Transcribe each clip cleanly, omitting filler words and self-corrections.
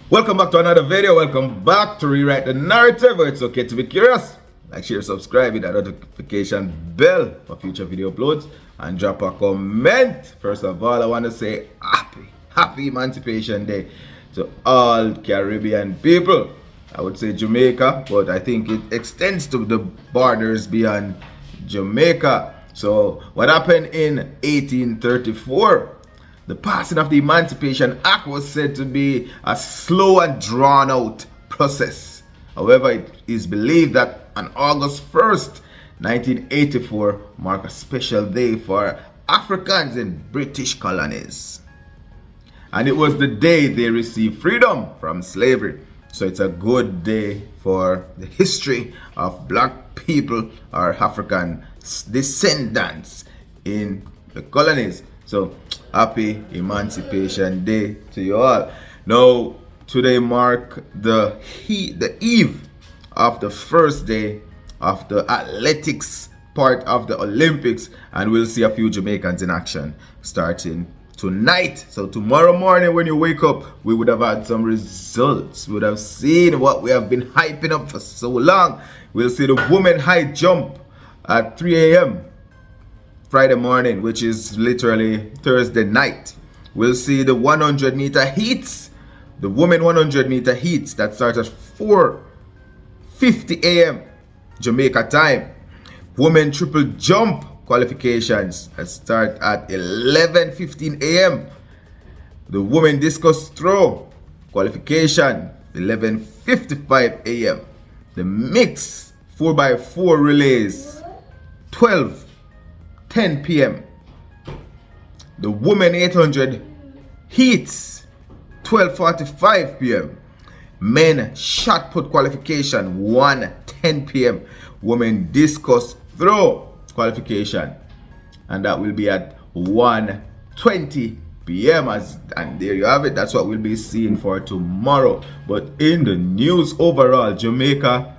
Welcome back to another video. Welcome back to Rewrite the Narrative, where it's okay to be curious. Like, share, subscribe, hit that notification bell for future video uploads, and drop a comment. First of all, I want to say happy Emancipation Day to all Caribbean people. I would say Jamaica, but I think it extends to the borders beyond Jamaica. So what happened in 1834? The passing of the Emancipation Act was said to be a slow and drawn out process. However, it is believed that on August 1st, 1984 marked a special day for Africans in British colonies. And it was the day they received freedom from slavery. So it's a good day for the history of black people or African descendants in the colonies. So happy Emancipation Day to you all. Now, today mark the eve of the first day of the athletics part of the Olympics, and we'll see a few Jamaicans in action starting tonight. So tomorrow morning when you wake up, we would have had some results. We would have seen what we have been hyping up for so long. We'll see the women high jump at 3 a.m. Friday morning, which is literally Thursday night. We'll see the 100 meter heats, the women 100 meter heats that start at 4:50 a.m. Jamaica time. Women triple jump qualifications that start at 11:15 a.m. The women discus throw qualification 11:55 a.m. The mixed 4x4 relays 12:10 p.m. The women 800 heats 12:45 p.m. Men shot put qualification 1:10 p.m. Women discus throw qualification, and that will be at 1:20 p.m. And there you have it. That's what we'll be seeing for tomorrow. But in the news overall, Jamaica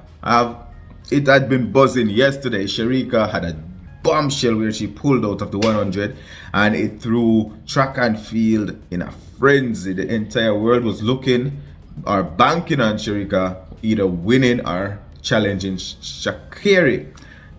it had been buzzing yesterday. Sharika had a bombshell where she pulled out of the 100, and it threw track and field in a frenzy. The entire world was looking or banking on Sharika either winning or challenging Shakiri.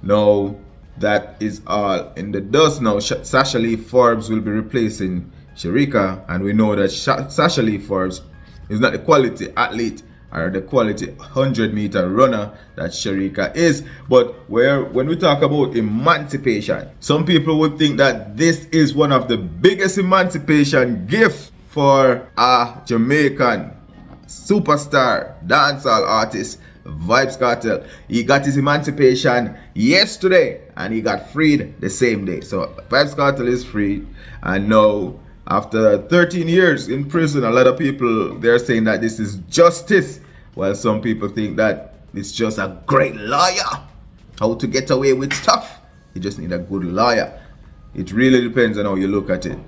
Now that is all in the dust. Now Sasha Lee Forbes will be replacing Sharika, and we know that Sasha Lee Forbes is not the quality athlete or the quality 100 meter runner that Sharika is. But when we talk about emancipation, some people would think that this is one of the biggest emancipation gifts for a Jamaican superstar dancehall artist, Vybz Kartel. He got his emancipation yesterday and he got freed the same day. So Vybz Kartel is freed, and now after 13 years in prison, a lot of people, they're saying that this is justice, while some people think that it's just a great lawyer. How to get away with stuff. You just need a good lawyer. It really depends on how you look at it.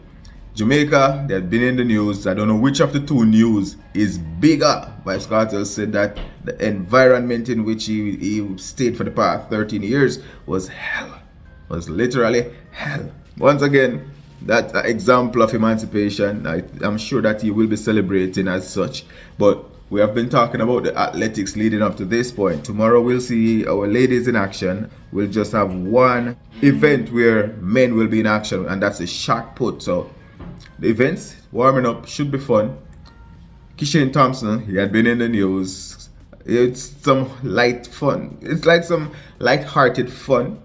Jamaica, they've been in the news. I don't know which of the two news is bigger. Vybz Kartel said that the environment in which he stayed for the past 13 years was hell. Was literally hell. Once again, that example of emancipation, I'm sure that he will be celebrating as such. But we have been talking about the athletics leading up to this point. Tomorrow we'll see our ladies in action. We'll just have one event where men will be in action, and that's a shot put. So the events warming up should be fun. Kishane Thompson, he had been in the news. It's some light fun. It's like some light-hearted fun.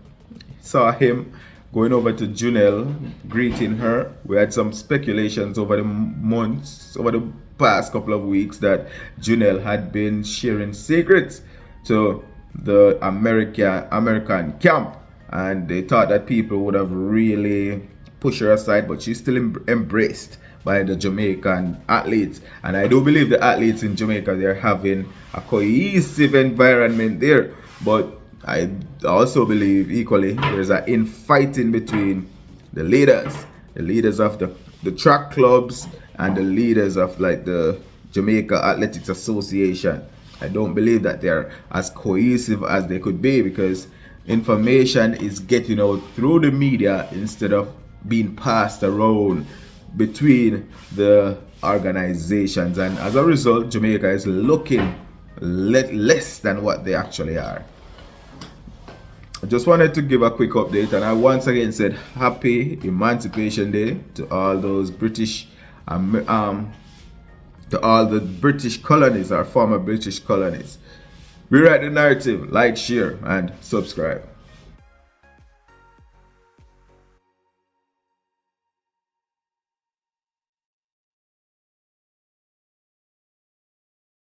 Saw him going over to Junelle, greeting her. We had some speculations over the months, over the past couple of weeks, that Junelle had been sharing secrets to the American camp, and they thought that people would have really pushed her aside, but she's still embraced by the Jamaican athletes. And I do believe the athletes in Jamaica, they're having a cohesive environment there. But I also believe equally there's an infighting between the leaders of the track clubs and the leaders of like the Jamaica Athletics Association. I don't believe that they're as cohesive as they could be, because information is getting out through the media instead of being passed around between the organizations, and as a result, Jamaica is looking less than what they actually are. I just wanted to give a quick update, and I once again said happy Emancipation Day to all those British to all the British colonies, our former British colonies. Rewrite the narrative, like, share, and subscribe.